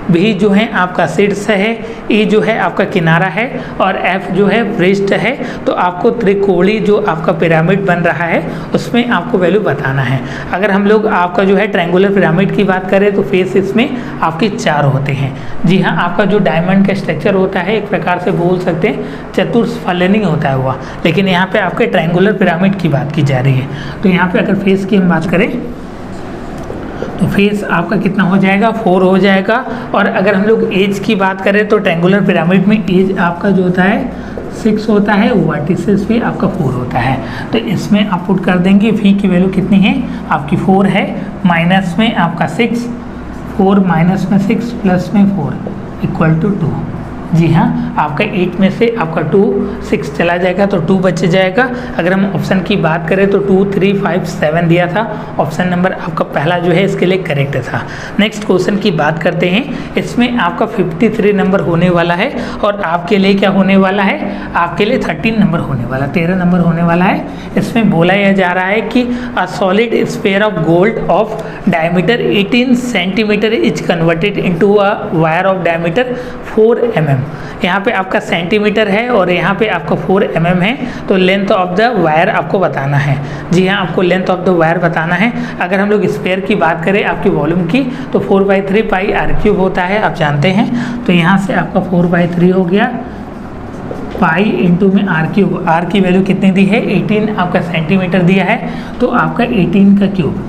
S1: भी जो है आपका शीर्ष है, ई जो है आपका किनारा है और एफ जो है पृष्ठ है। तो आपको त्रिकोणीय जो आपका पिरामिड बन रहा है उसमें आपको वैल्यू बताना है। अगर हम लोग आपका जो है ट्रायंगुलर पिरामिड की बात करें तो फेस इसमें आपके 4 होते हैं। जी हाँ, आपका जो डायमंड का स्ट्रक्चर होता है एक प्रकार से बोल सकते हैं चतुष्फलनीय होता है हुआ, लेकिन यहाँ पे आपके ट्रायंगुलर पिरामिड की बात की जा रही है। तो यहाँ पे अगर फेस की हम बात करें तो फेस आपका कितना हो जाएगा? 4 हो जाएगा। और अगर हम लोग एज की बात करें तो ट्रायंगुलर पिरामिड में एज आपका जो होता है 6 होता है, वर्टिसेस भी आपका 4 होता है। तो इसमें आप पुट कर देंगे वी की वैल्यू कितनी है? आपकी 4 है, माइनस में आपका 6, 4 माइनस में 6 प्लस में 4 इक्वल टू 2। जी हाँ, आपका 8 में से आपका 2 6 चला जाएगा तो 2 बच जाएगा। अगर हम ऑप्शन की बात करें तो 2 3 5 7 दिया था। ऑप्शन नंबर आपका पहला जो है इसके लिए करेक्ट था। नेक्स्ट क्वेश्चन की बात करते हैं। इसमें आपका 53 नंबर होने वाला है और आपके लिए क्या होने वाला है? आपके लिए 13 नंबर होने वाला, 13 नंबर होने वाला है। इसमें बोला यह जा रहा है कि a solid sphere of gold of diameter 18 centimetre is converted into a wire of diameter 4 mm। यहाँ पे आपका सेंटीमीटर है और यहाँ पे आपका 4 mm है। तो लेंथ ऑफ द वायर आपको बताना है। जी हाँ, आपको लेंथ ऑफ द वायर बताना है। अगर हम लोग स्फीयर की बात करें आपकी वॉल्यूम की तो 4/3 पाई r³ होता है, आप जानते हैं। तो यहाँ से आपका 4/3 हो गया पाई इंटू में r³। r की वैल्यू कितनी दी है? 18 आपका सेंटीमीटर दिया है, तो आपका 18 का cube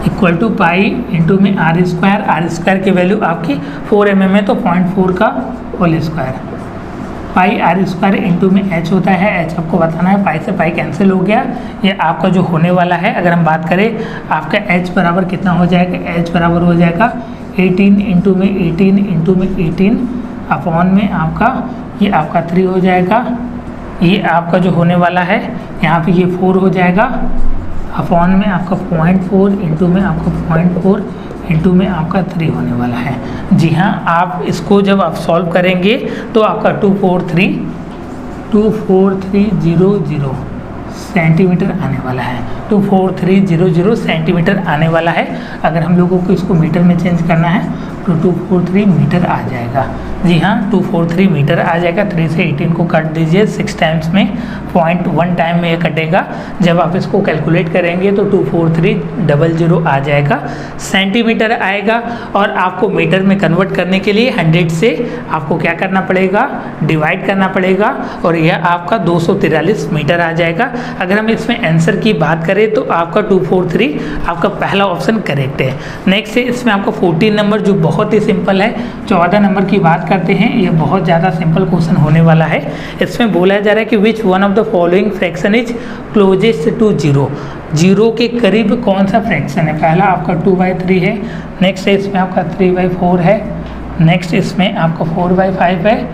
S1: equal to pi into में r² की वैल्यू आपकी 4 mm है तो 0.4 का whole square pi r² into में h होता है। h आपको बताना है, पाई से पाई कैंसिल हो गया। ये आपका जो होने वाला है, अगर हम बात करें आपका h बराबर कितना हो जाएगा? h बराबर हो जाएगा 18 इंटू में 18 इंटू में 18 अपॉन में आपका ये आपका 3 हो जाएगा। ये आपका जो होने वाला है यहाँ पे ये 4 हो जाएगा अपॉन में आपका 0.4 इंटू में आपका 0.4 इंटू में आपका 3 होने वाला है। जी हाँ, आप इसको जब आप सॉल्व करेंगे तो आपका 24300 सेंटीमीटर आने वाला है। 24300 सेंटीमीटर आने वाला है। अगर हम लोगों को इसको मीटर में चेंज करना है तो 243 मीटर आ जाएगा। जी हाँ, 243 मीटर आ जाएगा। 3 से 18 को काट दीजिए 6 टाइम्स में, 0.1 टाइम में ये कटेगा। जब आप इसको कैलकुलेट करेंगे तो 24300 आ जाएगा, सेंटीमीटर आएगा। और आपको मीटर में कन्वर्ट करने के लिए 100 से आपको क्या करना पड़ेगा? डिवाइड करना पड़ेगा और यह आपका 243 मीटर आ जाएगा। अगर हम इसमें आंसर की बात करें तो आपका 243 आपका पहला ऑप्शन करेक्ट है। नेक्स्ट है इसमें आपका 14 नंबर जो बहुत ही सिंपल है। 14 नंबर की बात करते हैं, ये बहुत ज़्यादा सिंपल क्वेश्चन होने वाला है। इसमें बोला जा रहा है कि which one of the following fraction is closest to 0। 0 के करीब कौन सा फ्रैक्शन है? पहला आपका 2/3 है, नेक्स्ट है इसमें आपका 3/4 है, नेक्स्ट इसमें आपका 4/5 है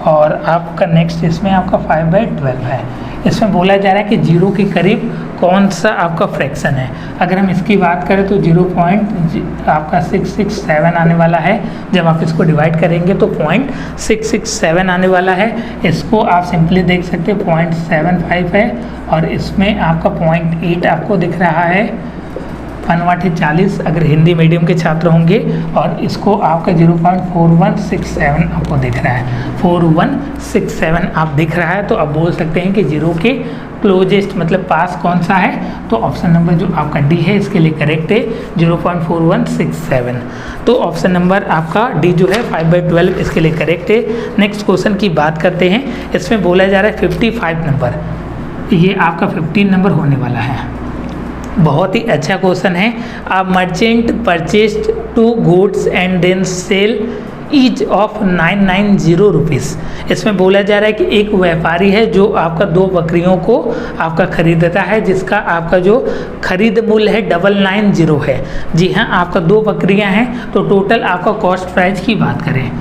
S1: और आपका नेक्स्ट इसमें आपका 5/12 है। इसमें बोला जा रहा है कि 0 के करीब कौन सा आपका फ्रैक्शन है। अगर हम इसकी बात करें तो 0.667 आने वाला है। जब आप इसको डिवाइड करेंगे तो 0.667 आने वाला है। इसको आप सिंपली देख सकते हैं 0.75 है और इसमें आपका 0.8 आपको दिख रहा है। 1/40 अगर हिंदी मीडियम के छात्र होंगे और इसको आपका 0.4167 आपको दिख रहा है। 4167 आप दिख रहा है तो आप बोल सकते हैं कि 0 के क्लोजेस्ट मतलब पास कौन सा है? तो ऑप्शन नंबर जो आपका डी है इसके लिए करेक्ट है 0.4167। तो ऑप्शन नंबर आपका डी जो है 5/12 इसके लिए करेक्ट है। नेक्स्ट क्वेश्चन की बात करते हैं। इसमें बोला जा रहा है 55 नंबर, ये आपका 15 नंबर होने वाला है। बहुत ही अच्छा क्वेश्चन है। A merchant purchased 2 goods and then sell each of 990 rupees. इसमें बोला जा रहा है कि एक व्यापारी है जो आपका 2 बकरियों को आपका खरीदता है, जिसका आपका जो खरीद मूल्य है 990 है। जी हाँ, आपका 2 बकरियां हैं तो टोटल आपका कॉस्ट प्राइस की बात करें,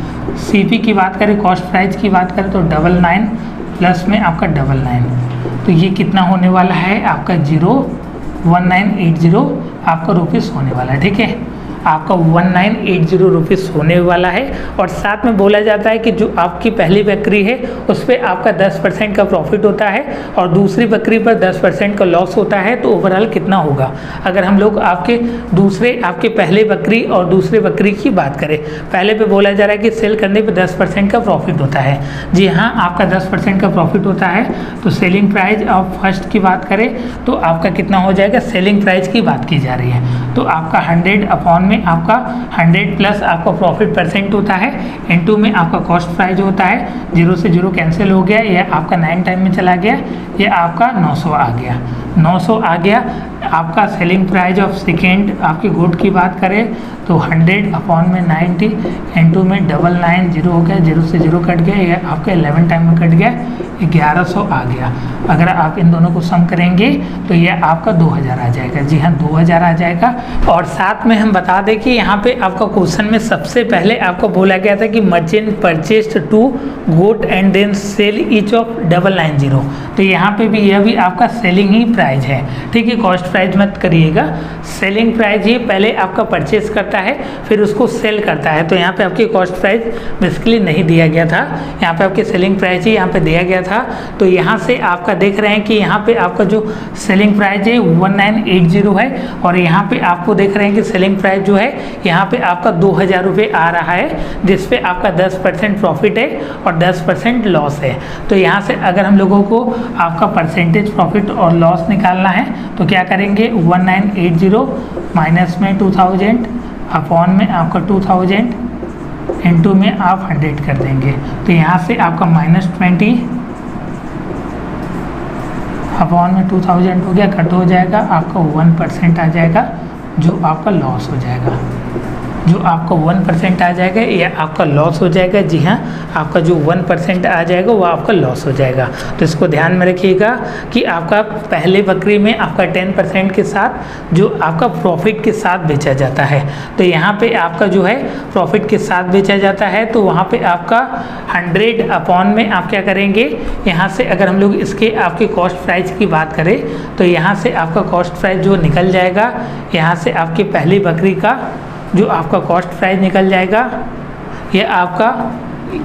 S1: सीपी की बात करें, कॉस्ट प्राइस की बात करें तो 99 प्लस में आपका 99, तो ये कितना होने वाला है आपका 01980 आपका रुपीस होने वाला है। ठीक है, आपका 1980 रुपीज़ होने वाला है। और साथ में बोला जाता है कि जो आपकी पहली बकरी है उस पर आपका 10% का प्रॉफिट होता है और दूसरी बकरी पर 10% का लॉस होता है। तो ओवरऑल कितना होगा अगर हम लोग आपके पहले बकरी और दूसरे बकरी की बात करें। पहले पे बोला जा रहा है कि सेल करने पे 10% का प्रॉफिट होता है। जी हाँ, आपका 10% का प्रॉफिट होता है। तो सेलिंग प्राइस ऑफ फर्स्ट की बात करें तो आपका कितना हो जाएगा, सेलिंग प्राइस की बात की जा रही है तो आपका 100 अपॉन में आपका 100 प्लस आपका प्रॉफिट परसेंट होता है, इनटू में आपका कॉस्ट प्राइस होता है। 0 से 0 कैंसिल हो गया, यह आपका 9 टाइम में चला गया, यह आपका 900 आ गया। 900 आ गया। आपका सेलिंग प्राइस ऑफ सेकेंड आपकी गुड की बात करें तो 100 अपॉन में 90 इनटू में 999 0 हो गया, 0 से 0 कट गया, यह आपका 11 टाइम में कट गया, 1100 आ गया। अगर आप इन दोनों को सम करेंगे तो यह आपका 2000 आ जाएगा। जी हाँ, 2000 आ जाएगा। और साथ में हम बता दें कि यहाँ पे आपका क्वेश्चन में सबसे पहले आपको बोला गया था कि merchant purchased 2 goat and then sell each of 990। तो यहाँ पे भी यह भी आपका सेलिंग ही प्राइस है, ठीक है। कॉस्ट प्राइस मत करिएगा, सेलिंग प्राइस ही पहले आपका परचेस करता है फिर उसको सेल करता है। तो यहाँ पे आपकी कॉस्ट प्राइस बेसिकली नहीं दिया गया था, यहाँ पे आपके सेलिंग प्राइस ही यहाँ पे दिया गया था। तो यहाँ से आपका देख रहे हैं कि यहाँ पे आपका जो सेलिंग प्राइस है 1980 है और यहाँ पे आपको देख रहे हैं कि सेलिंग प्राइस जो है यहाँ पे आपका 2000 रुपये आ रहा है, जिसपे आपका 10% प्रॉफिट है और 10% लॉस है। तो यहाँ से अगर हम लोगों को आपका परसेंटेज प्रॉफिट और लॉस निकालना है तो क्या करेंगे, 1980 माइनस में 2000 अपॉन में आपका 2000 इनटू में आप 100 कर देंगे। तो यहाँ से आपका -20 अपॉन में 2000 हो गया, कट हो जाएगा, आपका 1% आ जाएगा जो आपका लॉस हो जाएगा। जो आपका 1% आ जाएगा या आपका लॉस हो जाएगा। जी हाँ, आपका जो 1% आ जाएगा वो आपका लॉस हो जाएगा। तो इसको ध्यान में रखिएगा कि आपका पहले बकरी में आपका 10% के साथ जो आपका प्रॉफिट के साथ बेचा जाता है। तो यहाँ पे आपका जो है प्रॉफिट के साथ बेचा जाता है तो वहाँ पे आपका 100 अपॉन में आप क्या करेंगे, यहाँ से अगर हम लोग इसके आपके कॉस्ट प्राइस की बात करें तो यहाँ से आपका कॉस्ट प्राइस जो निकल जाएगा, यहाँ से आपकी पहली बकरी का जो आपका कॉस्ट प्राइस निकल जाएगा, ये आपका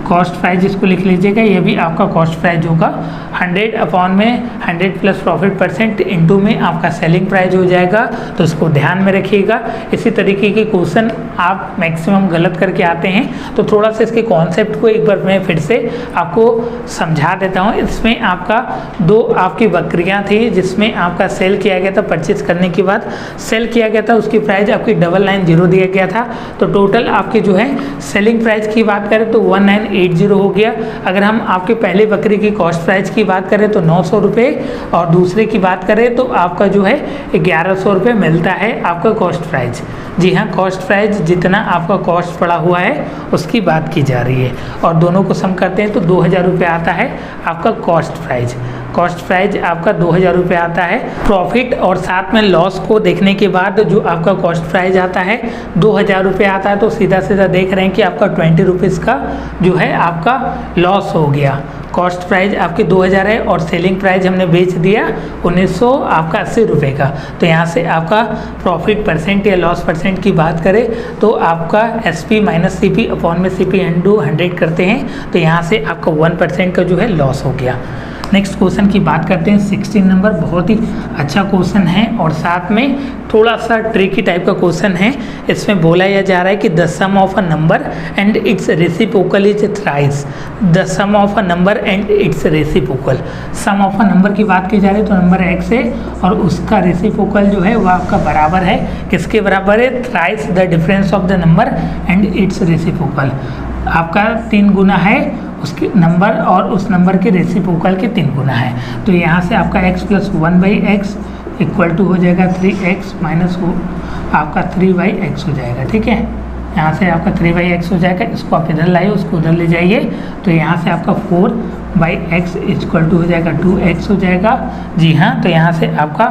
S1: कॉस्ट प्राइस इसको लिख लीजिएगा, ये भी आपका कॉस्ट प्राइस होगा। 100 अपॉन में 100 प्लस प्रॉफिट परसेंट इनटू में आपका सेलिंग प्राइस हो जाएगा। तो इसको ध्यान में रखिएगा। इसी तरीके के क्वेश्चन आप मैक्सिमम गलत करके आते हैं तो थोड़ा सा इसके कॉन्सेप्ट को एक बार मैं फिर से आपको समझा देता हूँ। इसमें आपका 2 आपकी बकरियाँ थी जिसमें आपका सेल किया गया था, परचेज करने के बाद सेल किया गया था, उसकी प्राइस आपकी 990 दिया गया था। तो टोटल आपके जो है सेलिंग प्राइस की बात करें तो 1980 हो गया। अगर हम आपके पहले बकरी की कॉस्ट प्राइस की बात करें तो 900 रुपये और दूसरे की बात करें तो आपका जो है 1100 रुपये मिलता है आपका कॉस्ट प्राइस। जी हाँ, कॉस्ट प्राइस जितना आपका कॉस्ट पड़ा हुआ है उसकी बात की जा रही है और दोनों को सम करते हैं तो 2000 रुपये आता है आपका कॉस्ट प्राइस। कॉस्ट प्राइस आपका 2000 रुपये आता है। प्रॉफिट और साथ में लॉस को देखने के बाद जो आपका कॉस्ट प्राइस आता है 2000 रुपये आता है। तो सीधा सीधा देख रहे हैं कि आपका 20 रुपीज़ का जो है आपका लॉस हो गया। कॉस्ट प्राइस आपके 2000 है और सेलिंग प्राइस हमने बेच दिया 1900 आपका 80 रुपये का। तो यहाँ से आपका प्रॉफिट परसेंट या लॉस परसेंट की बात करें तो आपका SP माइनस CP अपॉन में CP इंटू 100 करते हैं तो यहाँ से आपका 1% का जो है लॉस हो गया। नेक्स्ट क्वेश्चन की बात करते हैं 16 नंबर। बहुत ही अच्छा क्वेश्चन है और साथ में थोड़ा सा ट्रिकी टाइप का क्वेश्चन है। इसमें बोला यह जा रहा है कि the sum of a number and its reciprocal is thrice. The sum of a number and its reciprocal. Sum of a number की बात की जा रही है तो नंबर x है और उसका रेसिप्रोकल जो है वह आपका बराबर है, किसके बराबर है, thrice the difference of the number and its reciprocal. आपका 3 गुना है उसके नंबर और उस नंबर के रेसिप्रोकल के 3 गुना है। तो यहाँ से आपका x plus 1/x equal to हो जाएगा 3x माइनस आपका 3/x हो जाएगा। ठीक है, यहाँ से आपका 3/x हो जाएगा। इसको आप इधर लाइए, उसको उधर ले जाइए तो यहाँ से आपका 4/x इक्वल टू हो जाएगा 2x हो जाएगा। जी हाँ, तो यहाँ से आपका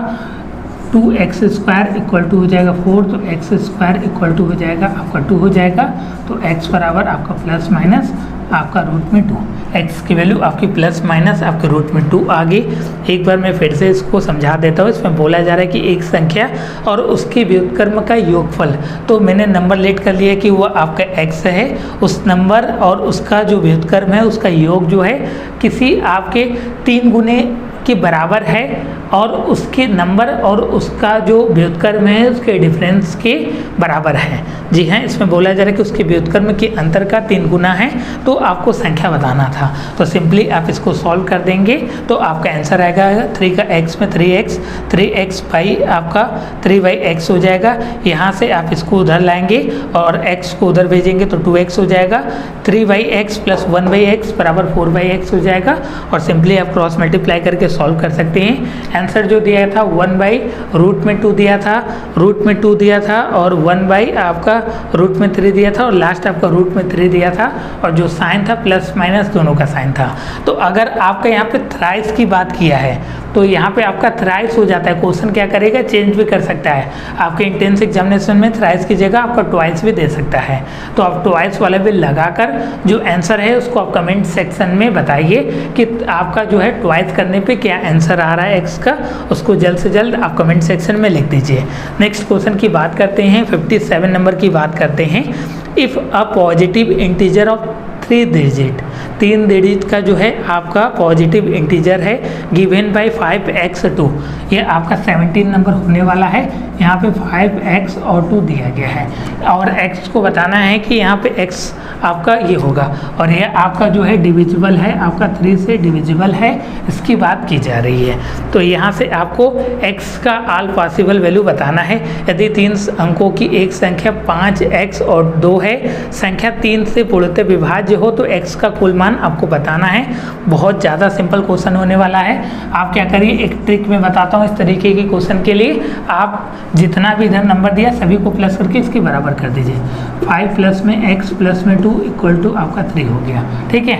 S1: 2x² इक्वल टू हो जाएगा 4, तो x² इक्वल टू हो जाएगा आपका 2 हो जाएगा। तो x बराबर आपका प्लस माइनस आपका रूट में 2, x की वैल्यू आपकी प्लस माइनस आपके रूट में 2 आ गई। एक बार मैं फिर से इसको समझा देता हूँ। इसमें बोला जा रहा है कि एक संख्या और उसके व्युत्क्रम का योगफल, तो मैंने नंबर लेट कर लिया कि वो आपका x है, उस नंबर और उसका जो व्युत्क्रम है उसका योग जो है किसी आपके 3 गुने के बराबर है और उसके नंबर और उसका जो व्युत्क्रम है उसके डिफरेंस के बराबर है। जी हाँ, इसमें बोला जा रहा है कि उसके व्युत्क्रम के अंतर का 3 गुना है, तो आपको संख्या बताना था। तो सिंपली आप इसको सॉल्व कर देंगे तो आपका आंसर आएगा 3 का x में 3x बाई आपका 3/x हो जाएगा। यहाँ से आप इसको उधर लाएंगे और x को उधर भेजेंगे तो 2x हो जाएगा। 3/x प्लस 1/x बराबर 4/x हो जाएगा और सिंपली आप क्रॉस मल्टीप्लाई करके सॉल्व कर सकते हैं। आंसर जो दिया था 1/√2 दिया था, रूट में 2 दिया था और 1/ आपका रूट में 3 दिया था और लास्ट आपका रूट में 3 दिया था और जो साइन था प्लस माइनस दोनों का साइन था। तो अगर आपका यहाँ पे थ्राइस की बात किया है तो यहाँ पे आपका थ्राइस हो जाता है। क्वेश्चन क्या करेगा, चेंज भी कर सकता है। आपके इंटेंस एग्जामिनेशन में थ्राइस की जगह आपका ट्वाइस भी दे सकता है। तो आप ट्वाइस वाला भी लगाकर जो आंसर है उसको आप कमेंट सेक्शन में बताइए कि आपका जो है ट्वाइस करने पे क्या आंसर आ रहा है एक्स का, उसको जल्द से जल्द आप कमेंट सेक्शन में लिख दीजिए। नेक्स्ट क्वेश्चन की बात करते हैं, 57 नंबर की बात करते हैं। If a positive integer of 3 digit का जो है आपका पॉजिटिव इंटीजर है गिवन बाय 5x2, ये आपका 17 नंबर होने वाला है। यहाँ पे 5x और 2 दिया गया है और x को बताना है कि यहाँ पे x आपका ये होगा और ये आपका जो है डिविजिबल है, आपका 3 से डिविजिबल है, इसकी बात की जा रही है। तो यहाँ से आपको x का ऑल पॉसिबल वैल्यू बताना है। यदि 3 अंकों की एक संख्या 5x और 2 है, संख्या 3 से पूर्णतः विभाज्य हो तो x का कुल मान आपको बताना है। बहुत ज़्यादा सिंपल क्वेश्चन होने वाला है। आप क्या करिए, एक ट्रिक में बताता हूँ इस तरीके के क्वेश्चन के लिए। आप जितना भी इधर नंबर दिया सभी को प्लस करके इसके बराबर कर दीजिए। 5 प्लस में x प्लस में 2 इक्वल टू आपका 3 हो गया, ठीक है।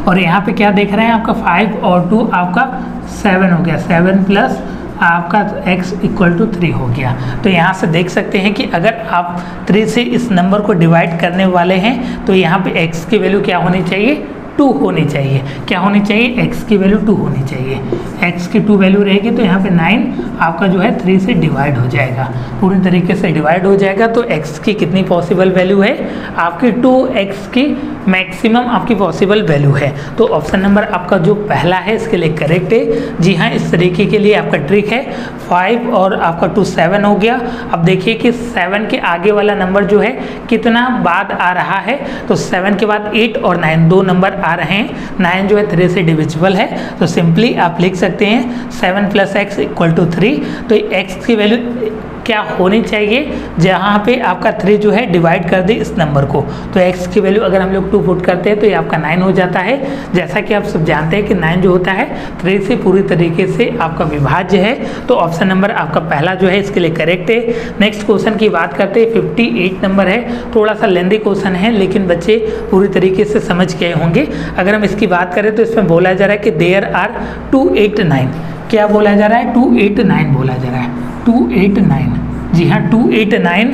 S1: और यहाँ पे क्या देख रहे हैं, आपका 5 और 2 आपका 7 हो गया, 7 प्लस आपका x इक्वल टू 3 हो गया। तो यहाँ से देख सकते हैं कि अगर आप 3 से इस नंबर को डिवाइड करने वाले हैं तो यहाँ पे x की वैल्यू क्या होनी चाहिए, 2 होनी चाहिए। क्या होनी चाहिए, x की वैल्यू 2 होनी चाहिए। x की 2 वैल्यू रहेगी तो यहाँ पे 9 आपका जो है 3 से डिवाइड हो जाएगा, पूरी तरीके से डिवाइड हो जाएगा। तो x की कितनी पॉसिबल वैल्यू है, आपकी 2x की मैक्सिमम आपकी पॉसिबल वैल्यू है। तो ऑप्शन नंबर आपका जो पहला है इसके लिए करेक्ट है। जी हाँ, इस तरीके के लिए आपका ट्रिक है। 5 और आपका 2 7 हो गया। अब देखिए कि 7 के आगे वाला नंबर जो है कितना बाद आ रहा है, तो 7 के बाद 8 और 9 दो नंबर आ रहे हैं। 9 जो है 3 से डिविजिबल है, तो सिंपली आप लिख सकते हैं 7 प्लस x इक्वल टू 3। तो x की वैल्यू क्या होनी चाहिए, जहाँ पे आपका 3 जो है डिवाइड कर दे इस नंबर को, तो x की वैल्यू अगर हम लोग 2 पुट करते हैं तो ये आपका 9 हो जाता है। जैसा कि आप सब जानते हैं कि 9 जो होता है 3 से पूरी तरीके से आपका विभाज्य है। तो ऑप्शन नंबर आपका पहला जो है इसके लिए करेक्ट है। नेक्स्ट क्वेश्चन की बात करते हैं, 58 नंबर है। थोड़ा सा लेंदी क्वेश्चन है लेकिन बच्चे पूरी तरीके से समझ गए होंगे। अगर हम इसकी बात करें तो इसमें बोला जा रहा है कि देयर आर 289, क्या बोला जा रहा है, 289 बोला जा रहा है, 289। जी हाँ, 289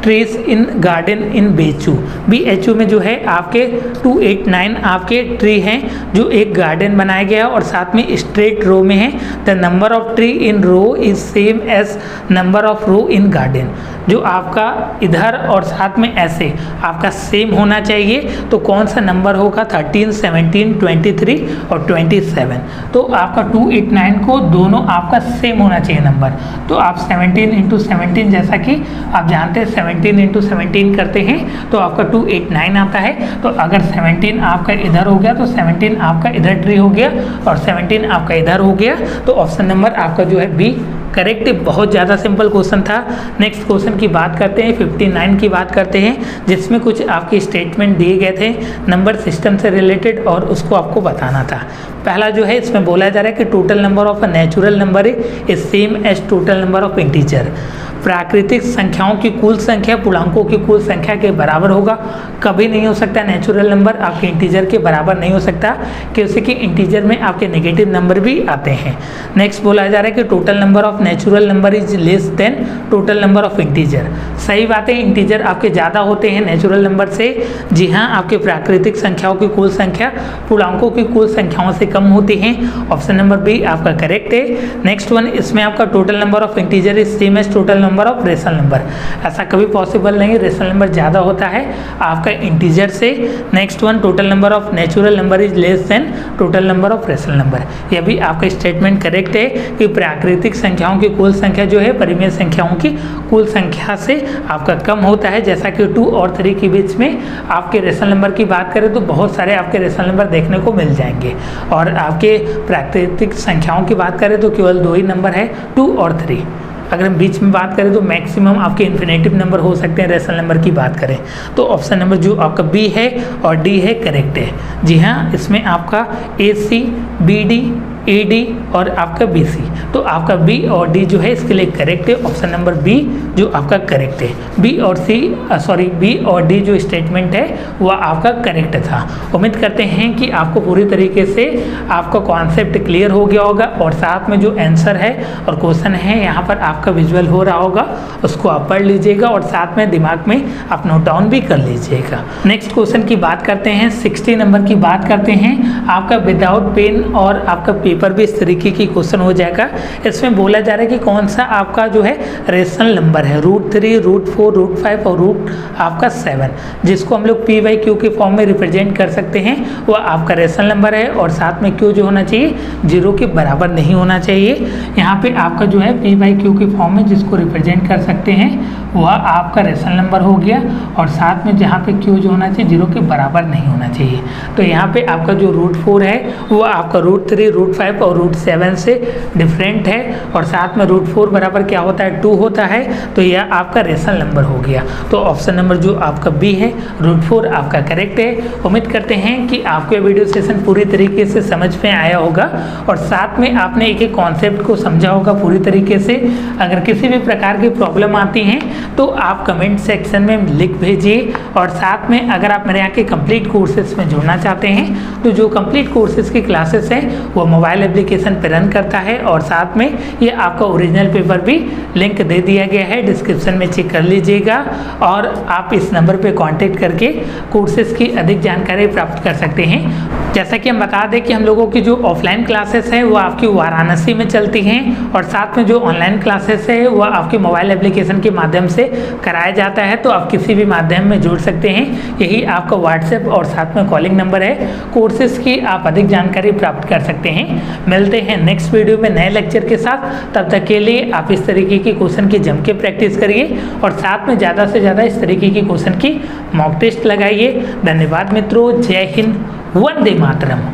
S1: trees in garden in BHU। BHU में जो है आपके 289 आपके ट्री हैं जो एक गार्डन बनाया गया और साथ में स्ट्रेट रो में है। The number of tree in row is same as number of row in garden. जो आपका इधर और साथ में ऐसे आपका सेम होना चाहिए, तो कौन सा नंबर होगा, 13, 17, 23 और 27। तो आपका 289 को दोनों आपका सेम होना चाहिए नंबर। तो आप 17 × 17 जैसा कि आप जानते हैं 17 × 17 करते हैं तो आपका 289 आता है। तो अगर 17 आपका इधर हो गया तो 17 आपका इधर ट्री हो गया और 17 आपका इधर हो गया। तो ऑप्शन नंबर आपका जो है बी करेक्ट। बहुत ज़्यादा सिंपल क्वेश्चन था। नेक्स्ट क्वेश्चन की बात करते हैं, 59 की बात करते हैं, जिसमें कुछ आपके स्टेटमेंट दिए गए थे नंबर सिस्टम से रिलेटेड और उसको आपको बताना था। पहला जो है इसमें बोला जा रहा है कि total number of a natural number is same as total number of integer. प्राकृतिक संख्याओं की कुल संख्या पूर्णांकों की कुल संख्या के बराबर होगा, कभी नहीं हो सकता। नेचुरल नंबर आपके इंटीजर के बराबर नहीं हो सकता, क्योंकि इंटीजर में आपके नेगेटिव नंबर भी आते हैं। नेक्स्ट बोला जा रहा है कि total number of natural number is less than total number of integer. सही बात है, इंटीजर आपके ज़्यादा होते हैं नेचुरल नंबर से। जी हाँ, आपके प्राकृतिक संख्याओं की कुल संख्या पूर्णांकों की कुल संख्याओं से कम होती है। ऑप्शन नंबर बी आपका करेक्ट है। नेक्स्ट वन, इसमें आपका total number of integer is same as total number of rational number. ऐसा कभी पॉसिबल नहीं, रेशनल नंबर ज़्यादा होता है आपका इंटीजर से। Next one, total number of natural number is less than total number of rational number. यह भी आपका स्टेटमेंट करेक्ट है कि प्राकृतिक संख्याओं की कुल संख्या जो है परिमेय संख्याओं की कुल संख्या से आपका कम होता है। जैसा कि 2 और 3 के बीच में आपके रेशनल नंबर की बात करें तो बहुत सारे आपके रेशनल नंबर देखने को मिल जाएंगे, और आपके प्राकृतिक संख्याओं की बात करें तो केवल 2 ही नंबर है, 2 और 3। अगर हम बीच में बात करें तो मैक्सिमम आपके इन्फिनेटिव नंबर हो सकते हैं रेशनल नंबर की बात करें तो। ऑप्शन नंबर जो आपका बी है और डी है करेक्ट है। जी हाँ, इसमें आपका AC, BD, AD और आपका BC, तो आपका B और D जो है इसके लिए करेक्ट है। ऑप्शन नंबर बी जो आपका करेक्ट है। B और D जो स्टेटमेंट है वह आपका करेक्ट था। उम्मीद करते हैं कि आपको पूरी तरीके से आपका कॉन्सेप्ट क्लियर हो गया होगा, और साथ में जो आंसर है और क्वेश्चन है यहाँ पर आपका विजुअल हो रहा होगा, उसको आप पढ़ लीजिएगा और साथ में दिमाग में आप नोट डाउन भी कर लीजिएगा। नेक्स्ट क्वेश्चन की बात करते हैं, 60 नंबर की बात करते हैं। आपका विदाउट पेन और आपका पेपर भी इस तरीके की क्वेश्चन हो जाएगा। इसमें बोला जा रहा है कि कौन सा आपका जो है रेशनल नंबर है, √3, √4, √5 और रूट आपका 7, जिसको हम लोग P/Q के फॉर्म में रिप्रेजेंट कर सकते हैं, वह आपका रेशनल नंबर है। और साथ में Q जो होना चाहिए 0 के बराबर नहीं होना चाहिए। यहाँ पे आपका जो है P/Q के फॉर्म में जिसको रिप्रेजेंट कर सकते हैं वह आपका रेशनल नंबर हो गया, और साथ में जहाँ पे Q जो होना चाहिए 0 के बराबर नहीं होना चाहिए। तो यहाँ पे आपका जो √4 है वह आपका √3, √5 और √7 से डिफरेंट है, और साथ में √4 बराबर क्या होता है 2 होता है, तो यह आपका रेशनल नंबर हो गया। तो ऑप्शन नंबर जो आपका बी है √4 आपका करेक्ट है। उम्मीद करते हैं कि आपको ये वीडियो सेशन पूरी तरीके से समझ में आया होगा, और साथ में आपने एक एक कॉन्सेप्ट को समझा होगा पूरी तरीके से। अगर किसी भी प्रकार की प्रॉब्लम आती हैं तो आप कमेंट सेक्शन में लिख भेजिए, और साथ में अगर आप मेरे यहाँ के कंप्लीट कोर्सेज में जुड़ना चाहते हैं तो जो कंप्लीट कोर्सेज की क्लासेस हैं वो मोबाइल एप्लीकेशन पर रन करता है, और साथ में ये आपका ओरिजिनल पेपर भी लिंक दे दिया गया है, डिस्क्रिप्शन में चेक कर लीजिएगा। और आप इस नंबर पे कांटेक्ट करके कोर्सेज की अधिक जानकारी प्राप्त कर सकते हैं। जैसा कि हम बता दें कि हम लोगों की जो ऑफलाइन क्लासेस हैं वो आपकी वाराणसी में चलती हैं, और साथ में जो ऑनलाइन क्लासेस है वह आपके मोबाइल एप्लीकेशन के माध्यम से कराया जाता है। तो आप किसी भी माध्यम में जुड़ सकते हैं, यही आपका व्हाट्सएप और साथ में कॉलिंग नंबर है। कोर्सेज की आप अधिक जानकारी प्राप्त कर सकते हैं। मिलते हैं नेक्स्ट वीडियो में नए लेक्चर के साथ, तब तक के लिए आप इस तरीके की क्वेश्चन की जम के प्रैक्टिस करिए, और साथ में ज़्यादा से ज़्यादा इस तरीके की क्वेश्चन की मॉक टेस्ट लगाइए। धन्यवाद मित्रों, जय हिंद, वंदे मातरम।